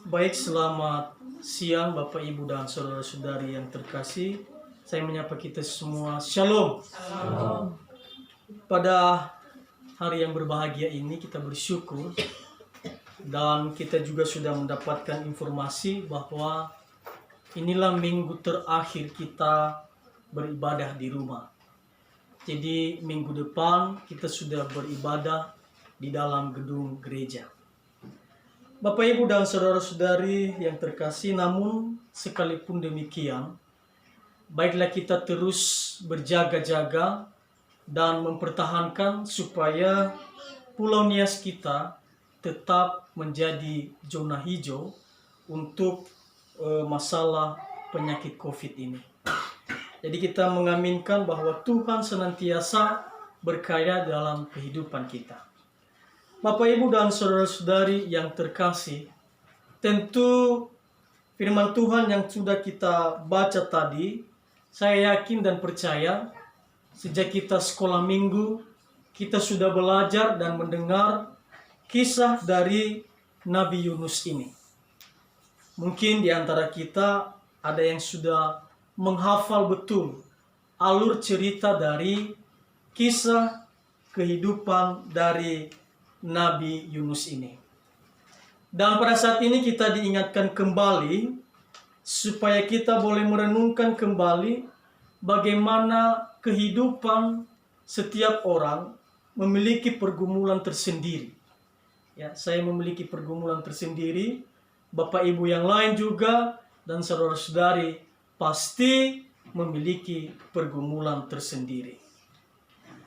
Baik, selamat siang Bapak, Ibu, dan saudara-saudari yang terkasih. Saya menyapa kita semua. Shalom. Shalom. Pada hari yang berbahagia ini kita bersyukur dan kita juga sudah mendapatkan informasi bahwa inilah minggu terakhir kita beribadah di rumah. Jadi minggu depan kita sudah beribadah di dalam gedung gereja. Bapak, Ibu, dan saudara-saudari yang terkasih, namun sekalipun demikian, baiklah kita terus berjaga-jaga dan mempertahankan supaya Pulau Nias kita tetap menjadi zona hijau untuk masalah penyakit COVID ini. Jadi kita mengaminkan bahwa Tuhan senantiasa berkarya dalam kehidupan kita. Bapak, Ibu, dan saudara-saudari yang terkasih, tentu firman Tuhan yang sudah kita baca tadi, saya yakin dan percaya sejak kita sekolah minggu, kita sudah belajar dan mendengar kisah dari Nabi Yunus ini. Mungkin di antara kita ada yang sudah menghafal betul alur cerita dari kisah kehidupan dari Nabi Yunus ini. Dan pada saat ini kita diingatkan kembali supaya kita boleh merenungkan kembali bagaimana kehidupan setiap orang memiliki pergumulan tersendiri. Ya, saya memiliki pergumulan tersendiri, Bapak Ibu yang lain juga, dan saudara-saudari pasti memiliki pergumulan tersendiri.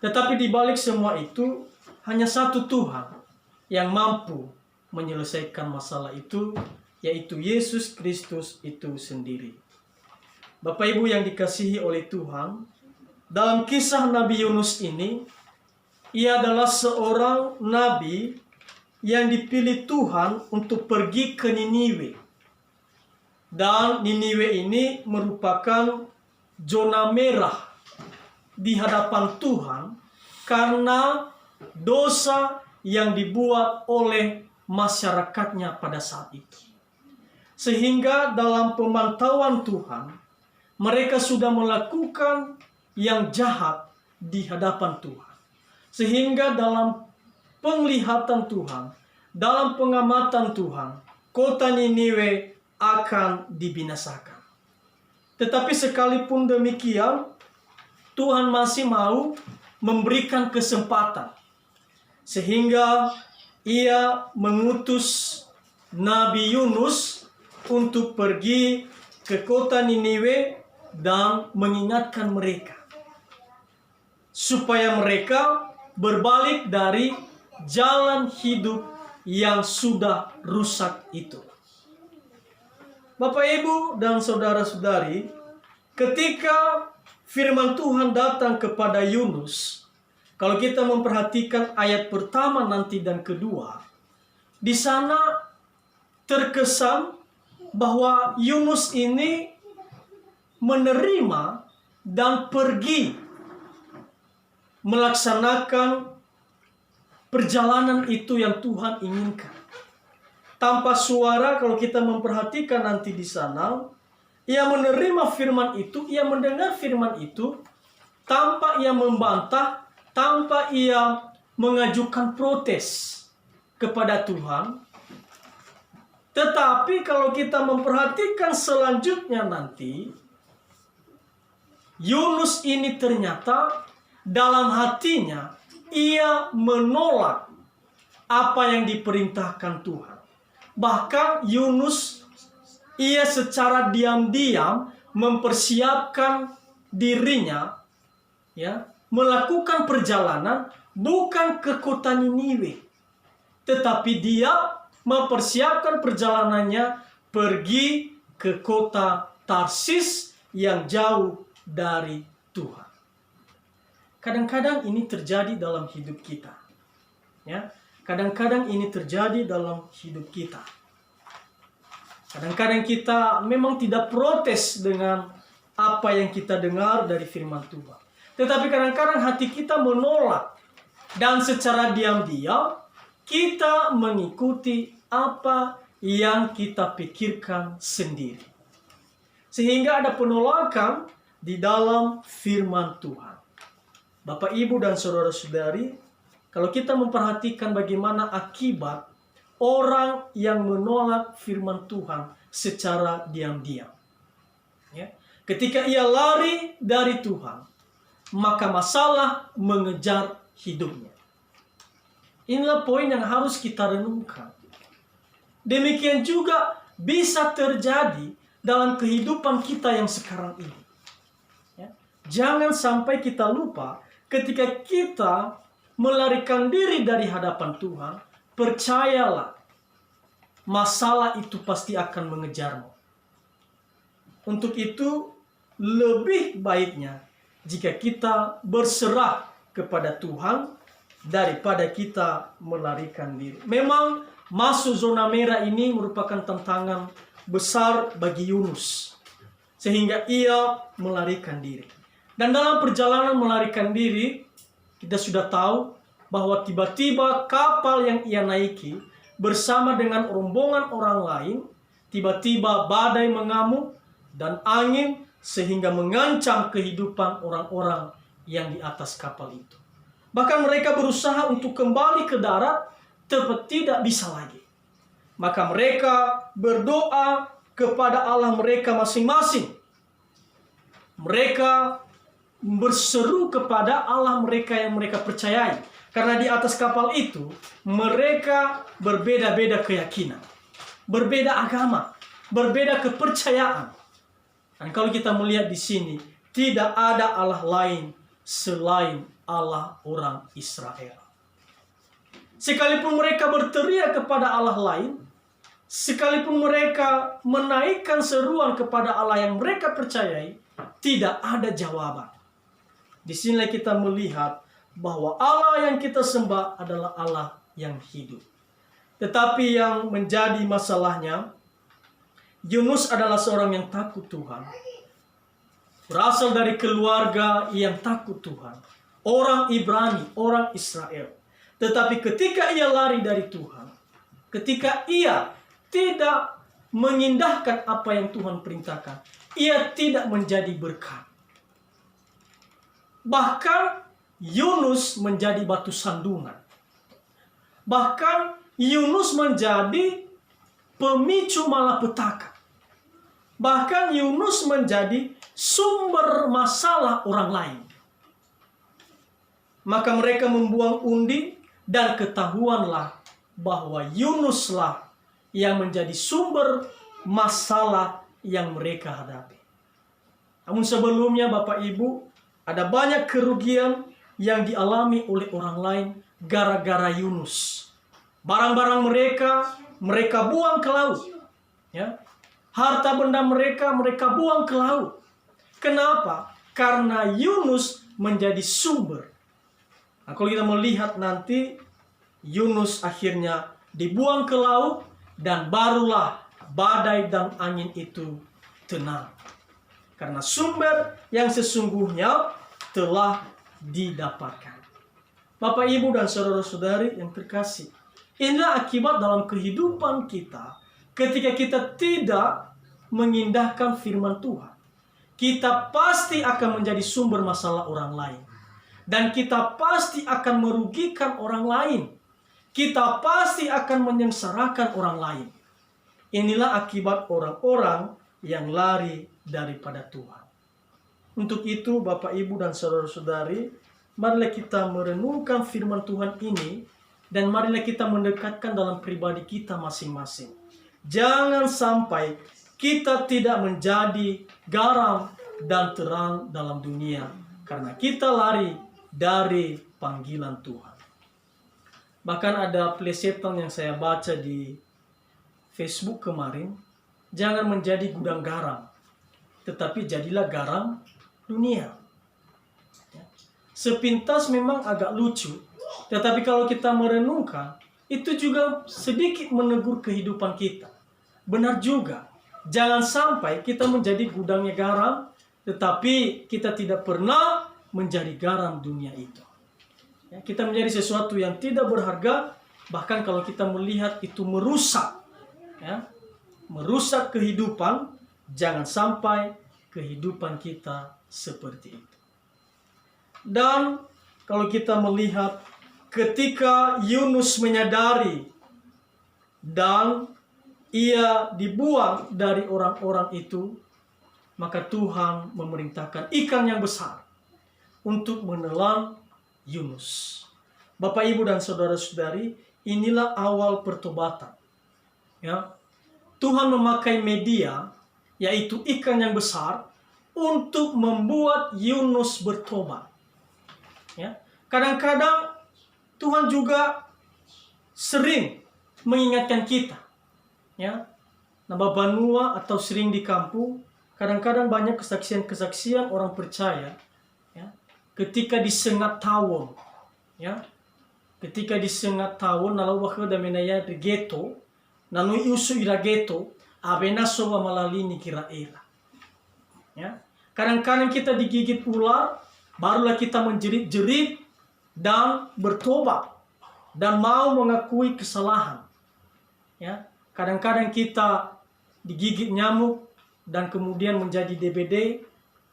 Tetapi di balik semua itu, hanya satu Tuhan yang mampu menyelesaikan masalah itu, yaitu Yesus Kristus itu sendiri. Bapak Ibu yang dikasihi oleh Tuhan, dalam kisah Nabi Yunus ini, ia adalah seorang nabi yang dipilih Tuhan untuk pergi ke Niniwe. Dan Niniwe ini merupakan zona merah di hadapan Tuhan karena dosa yang dibuat oleh masyarakatnya pada saat itu. Sehingga dalam pemantauan Tuhan, mereka sudah melakukan yang jahat di hadapan Tuhan. Sehingga dalam penglihatan Tuhan, dalam pengamatan Tuhan, kota Niniwe akan dibinasakan. Tetapi sekalipun demikian, Tuhan masih mau memberikan kesempatan. Sehingga ia mengutus Nabi Yunus untuk pergi ke kota Niniwe dan mengingatkan mereka supaya mereka berbalik dari jalan hidup yang sudah rusak itu. Bapak, Ibu, dan saudara-saudari, ketika firman Tuhan datang kepada Yunus, kalau kita memperhatikan ayat pertama nanti dan kedua, di sana terkesan bahwa Yunus ini menerima dan pergi melaksanakan perjalanan itu yang Tuhan inginkan. Tanpa suara, kalau kita memperhatikan nanti di sana, ia menerima firman itu, ia mendengar firman itu, tanpa ia membantah, tanpa ia mengajukan protes kepada Tuhan. Tetapi kalau kita memperhatikan selanjutnya nanti, Yunus ini ternyata dalam hatinya ia menolak apa yang diperintahkan Tuhan. Bahkan Yunus ia secara diam-diam mempersiapkan dirinya, ya, melakukan perjalanan bukan ke kota Niniwe, tetapi dia mempersiapkan perjalanannya pergi ke kota Tarsis yang jauh dari Tuhan. Kadang-kadang ini terjadi dalam hidup kita, ya. Kadang-kadang ini terjadi dalam hidup kita. Kadang-kadang kita memang tidak protes dengan apa yang kita dengar dari firman Tuhan. Tetapi kadang-kadang hati kita menolak. Dan secara diam-diam kita mengikuti apa yang kita pikirkan sendiri. Sehingga ada penolakan di dalam firman Tuhan. Bapak, Ibu, dan saudara-saudari, kalau kita memperhatikan bagaimana akibat orang yang menolak firman Tuhan secara diam-diam. Ya. Ketika ia lari dari Tuhan, maka masalah mengejar hidupnya. Inilah poin yang harus kita renungkan. Demikian juga bisa terjadi dalam kehidupan kita yang sekarang ini. Ya. Jangan sampai kita lupa ketika kita melarikan diri dari hadapan Tuhan, percayalah, masalah itu pasti akan mengejarmu. Untuk itu, lebih baiknya jika kita berserah kepada Tuhan daripada kita melarikan diri. Memang masuk zona merah ini merupakan tantangan besar bagi Yunus, sehingga ia melarikan diri. Dan dalam perjalanan melarikan diri, kita sudah tahu bahwa tiba-tiba kapal yang ia naiki bersama dengan rombongan orang lain, tiba-tiba badai mengamuk dan angin sehingga mengancam kehidupan orang-orang yang di atas kapal itu. Bahkan mereka berusaha untuk kembali ke darat, tetapi tidak bisa lagi. Maka mereka berdoa kepada Allah mereka masing-masing. Mereka berseru kepada Allah mereka yang mereka percayai. Karena di atas kapal itu, mereka berbeda-beda keyakinan, berbeda agama, berbeda kepercayaan. Dan kalau kita melihat di sini, tidak ada Allah lain selain Allah orang Israel. Sekalipun mereka berteriak kepada Allah lain, sekalipun mereka menaikkan seruan kepada Allah yang mereka percayai, tidak ada jawaban. Di sini kita melihat bahwa Allah yang kita sembah adalah Allah yang hidup. Tetapi yang menjadi masalahnya, Yunus adalah seorang yang takut Tuhan. Berasal dari keluarga yang takut Tuhan. Orang Ibrani, orang Israel. Tetapi ketika ia lari dari Tuhan, ketika ia tidak mengindahkan apa yang Tuhan perintahkan, ia tidak menjadi berkat. Bahkan Yunus menjadi batu sandungan. Bahkan Yunus menjadi pemicu malapetaka. Bahkan Yunus menjadi sumber masalah orang lain. Maka mereka membuang undi dan ketahuanlah bahwa Yunuslah yang menjadi sumber masalah yang mereka hadapi. Namun sebelumnya Bapak Ibu, ada banyak kerugian yang dialami oleh orang lain gara-gara Yunus. Barang-barang mereka buang ke laut. Ya. Harta benda mereka buang ke laut. Kenapa? Karena Yunus menjadi sumber. Nah, kalau kita melihat nanti, Yunus akhirnya dibuang ke laut dan barulah badai dan angin itu tenang. Karena sumber yang sesungguhnya telah didapatkan. Bapak, Ibu, dan saudara-saudari yang terkasih, inilah akibat dalam kehidupan kita ketika kita tidak mengindahkan firman Tuhan. Kita pasti akan menjadi sumber masalah orang lain. Dan kita pasti akan merugikan orang lain. Kita pasti akan menyengsarakan orang lain. Inilah akibat orang-orang yang lari daripada Tuhan. Untuk itu, Bapak, Ibu, dan saudara-saudari, marilah kita merenungkan firman Tuhan ini dan marilah kita mendekatkan dalam pribadi kita masing-masing. Jangan sampai kita tidak menjadi garam dan terang dalam dunia karena kita lari dari panggilan Tuhan. Bahkan ada plesetan yang saya baca di Facebook kemarin, jangan menjadi gudang garam, tetapi jadilah garam dunia. Sepintas memang agak lucu, tetapi kalau kita merenungkan, itu juga sedikit menegur kehidupan kita. Benar juga, jangan sampai kita menjadi gudangnya garam, tetapi kita tidak pernah menjadi garam dunia itu. Ya, kita menjadi sesuatu yang tidak berharga, bahkan kalau kita melihat itu merusak. ya, merusak kehidupan, jangan sampai kehidupan kita seperti itu. Dan kalau kita melihat ketika Yunus menyadari dan ia dibuang dari orang-orang itu, maka Tuhan memerintahkan ikan yang besar untuk menelan Yunus. Bapak, Ibu, dan saudara-saudari, inilah awal pertobatan. Ya, Tuhan memakai media, yaitu ikan yang besar, untuk membuat Yunus bertobat. Ya, kadang-kadang Tuhan juga sering mengingatkan kita. Ya, Naba Banua atau sering di kampung, kadang-kadang banyak kesaksian-kesaksian orang percaya, ya, ketika disengat tawon, ya, ketika disengat tawon, nalau wakil damenaya di geto, nanu iusu ira geto, abena soba malalini kira ira. Ya, kadang-kadang kita digigit ular, barulah kita menjerit-jerit dan bertobat dan mau mengakui kesalahan. Ya, kadang-kadang kita digigit nyamuk dan kemudian menjadi DBD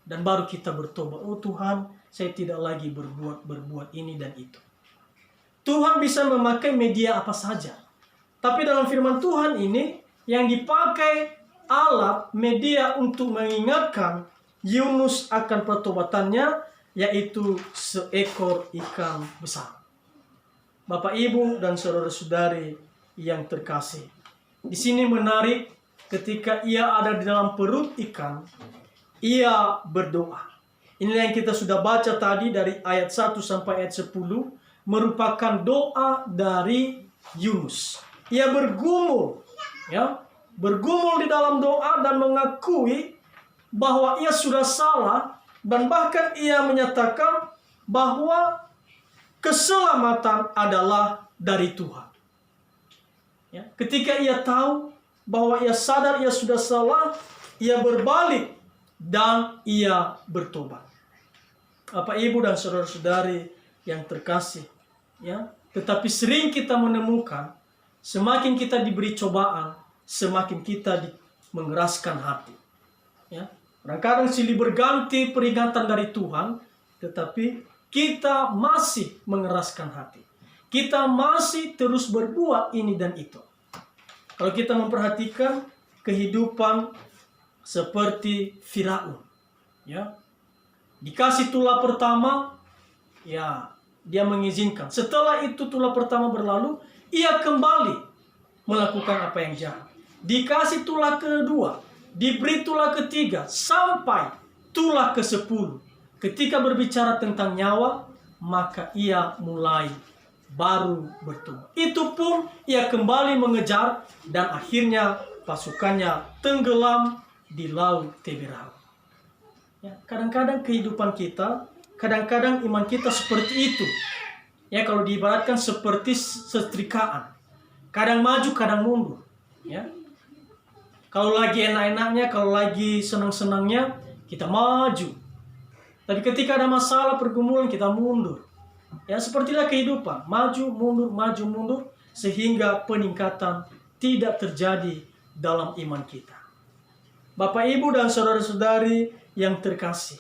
dan baru kita bertobat. Oh Tuhan, saya tidak lagi berbuat ini dan itu. Tuhan bisa memakai media apa saja. Tapi dalam firman Tuhan ini yang dipakai alat media untuk mengingatkan Yunus akan pertobatannya, yaitu seekor ikan besar. Bapak, Ibu, dan saudara-saudari yang terkasih, di sini menarik, ketika ia ada di dalam perut ikan, ia berdoa. Inilah yang kita sudah baca tadi dari ayat 1 sampai ayat 10, merupakan doa dari Yunus. Ia bergumul, ya, bergumul di dalam doa dan mengakui bahwa ia sudah salah, dan bahkan ia menyatakan bahwa keselamatan adalah dari Tuhan. Ya, ketika ia tahu bahwa ia sadar ia sudah salah, ia berbalik dan ia bertobat. Bapak, Ibu, dan saudara-saudari yang terkasih, ya, tetapi sering kita menemukan semakin kita diberi cobaan, semakin kita mengeraskan hati. Ya, kadang-kadang silih berganti peringatan dari Tuhan, tetapi kita masih mengeraskan hati. Kita masih terus berbuat ini dan itu. Kalau kita memperhatikan kehidupan seperti Firaun, ya, dikasih tulah pertama, ya, dia mengizinkan. Setelah itu tulah pertama berlalu, ia kembali melakukan apa yang jahat. Dikasih tulah kedua, diberi tulah ketiga, sampai tulah ke-10. Ketika berbicara tentang nyawa, maka ia mulai baru bertobat. Itu pun ia kembali mengejar dan akhirnya pasukannya tenggelam di laut Teberau. Ya, kadang-kadang kehidupan kita, kadang-kadang iman kita seperti itu. Ya, kalau diibaratkan seperti setrikaan. Kadang maju, kadang mundur. Ya. Kalau lagi enak-enaknya, kalau lagi senang-senangnya, kita maju. Tapi ketika ada masalah, pergumulan, kita mundur. Ya, sepertilah kehidupan, maju mundur, sehingga peningkatan tidak terjadi dalam iman kita. Bapak, Ibu, dan saudara-saudari yang terkasih,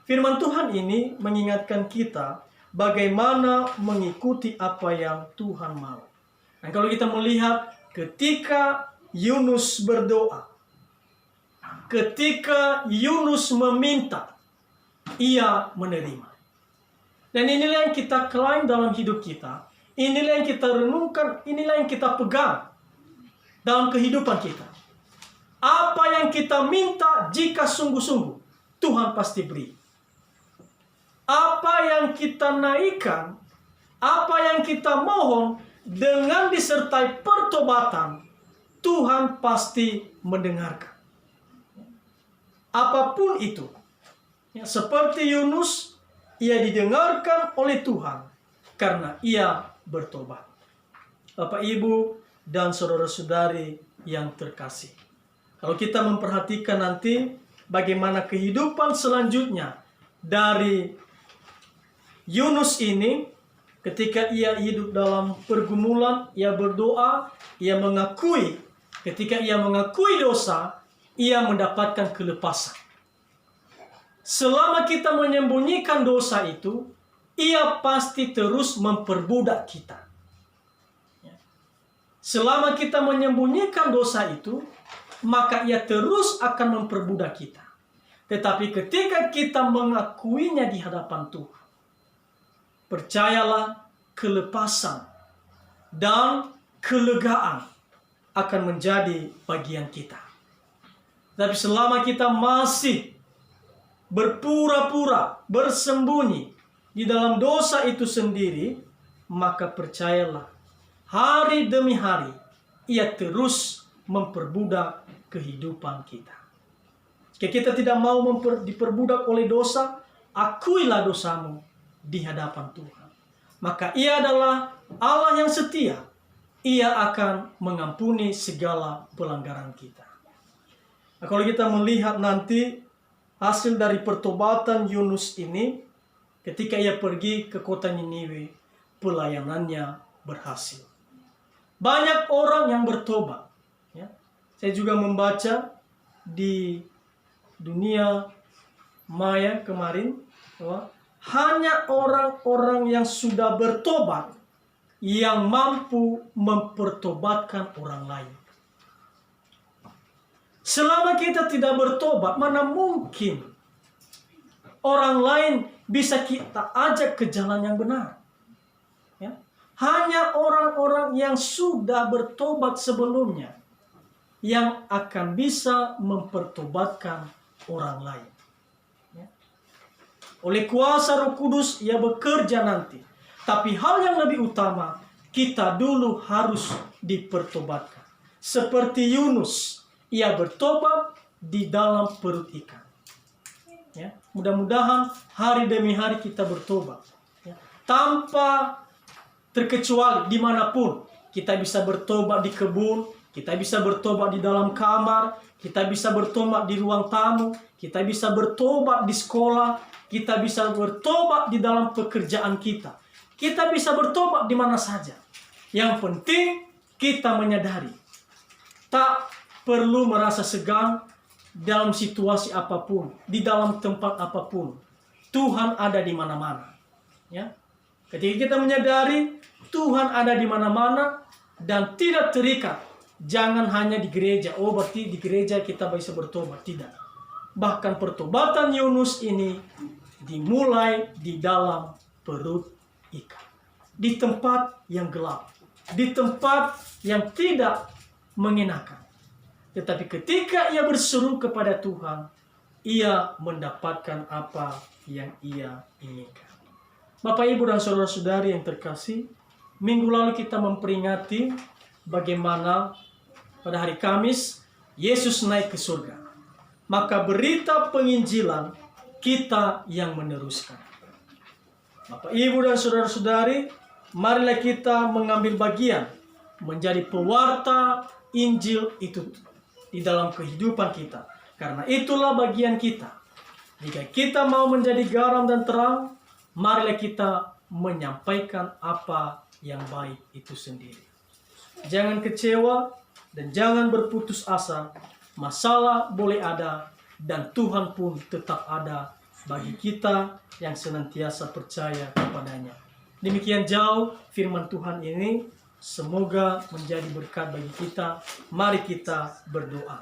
firman Tuhan ini mengingatkan kita bagaimana mengikuti apa yang Tuhan mau. Dan kalau kita melihat ketika Yunus berdoa, ketika Yunus meminta, ia menerima. Dan inilah yang kita klaim dalam hidup kita. Inilah yang kita renungkan, inilah yang kita pegang dalam kehidupan kita. Apa yang kita minta jika sungguh-sungguh, Tuhan pasti beri. Apa yang kita naikkan, apa yang kita mohon dengan disertai pertobatan, Tuhan pasti mendengarkan. Apapun itu, ya, seperti Yunus, ia didengarkan oleh Tuhan karena ia bertobat. Bapak, Ibu, dan saudara-saudari yang terkasih, kalau kita memperhatikan nanti bagaimana kehidupan selanjutnya dari Yunus ini, ketika ia hidup dalam pergumulan, ia berdoa, ia mengakui Ketika ia mengakui dosa, ia mendapatkan kelepasan. Selama kita menyembunyikan dosa itu, ia pasti terus memperbudak kita. Selama kita menyembunyikan dosa itu, maka ia terus akan memperbudak kita. Tetapi ketika kita mengakuinya di hadapan Tuhan, percayalah, kelepasan dan kelegaan akan menjadi bagian kita. Tapi selama kita masih berpura-pura, bersembunyi di dalam dosa itu sendiri, maka percayalah, hari demi hari ia terus memperbudak kehidupan kita. Jika kita tidak mau diperbudak oleh dosa, akuilah dosamu di hadapan Tuhan. Maka ia adalah Allah yang setia. Ia akan mengampuni segala pelanggaran kita. Nah, kalau kita melihat nanti hasil dari pertobatan Yunus ini, ketika ia pergi ke kota Niniwe, pelayanannya berhasil. Banyak orang yang bertobat. Ya. Saya juga membaca di dunia maya kemarin, bahwa hanya orang-orang yang sudah bertobat yang mampu mempertobatkan orang lain. Selama kita tidak bertobat, mana mungkin orang lain bisa kita ajak ke jalan yang benar. Ya. Hanya orang-orang yang sudah bertobat sebelumnya yang akan bisa mempertobatkan orang lain. Ya. Oleh kuasa Roh Kudus ia bekerja nanti. Tapi hal yang lebih utama, kita dulu harus dipertobatkan. Seperti Yunus, ia bertobat di dalam perut ikan. Ya, mudah-mudahan hari demi hari kita bertobat. Ya, tanpa terkecuali dimanapun. Kita bisa bertobat di kebun, kita bisa bertobat di dalam kamar, kita bisa bertobat di ruang tamu, kita bisa bertobat di sekolah, kita bisa bertobat di dalam pekerjaan kita. Kita bisa bertobat di mana saja. Yang penting kita menyadari, tak perlu merasa segan dalam situasi apapun, di dalam tempat apapun. Tuhan ada di mana-mana. Ya. Ketika kita menyadari Tuhan ada di mana-mana dan tidak terikat, jangan hanya di gereja. Oh, berarti di gereja kita bisa bertobat. Tidak. Bahkan pertobatan Yunus ini dimulai di dalam perut ikan. Di tempat yang gelap. Di tempat yang tidak mengenakan. Tetapi ketika ia berseru kepada Tuhan, ia mendapatkan apa yang ia inginkan. Bapak, Ibu, dan saudara-saudari yang terkasih, minggu lalu kita memperingati bagaimana pada hari Kamis Yesus naik ke surga. Maka berita penginjilan kita yang meneruskan. Bapak, Ibu, dan saudara-saudari, marilah kita mengambil bagian menjadi pewarta Injil itu di dalam kehidupan kita. Karena itulah bagian kita. Jika kita mau menjadi garam dan terang, marilah kita menyampaikan apa yang baik itu sendiri. Jangan kecewa dan jangan berputus asa. Masalah boleh ada dan Tuhan pun tetap ada bagi kita yang senantiasa percaya kepadanya. Demikian jauh firman Tuhan ini. Semoga menjadi berkat bagi kita. Mari kita berdoa.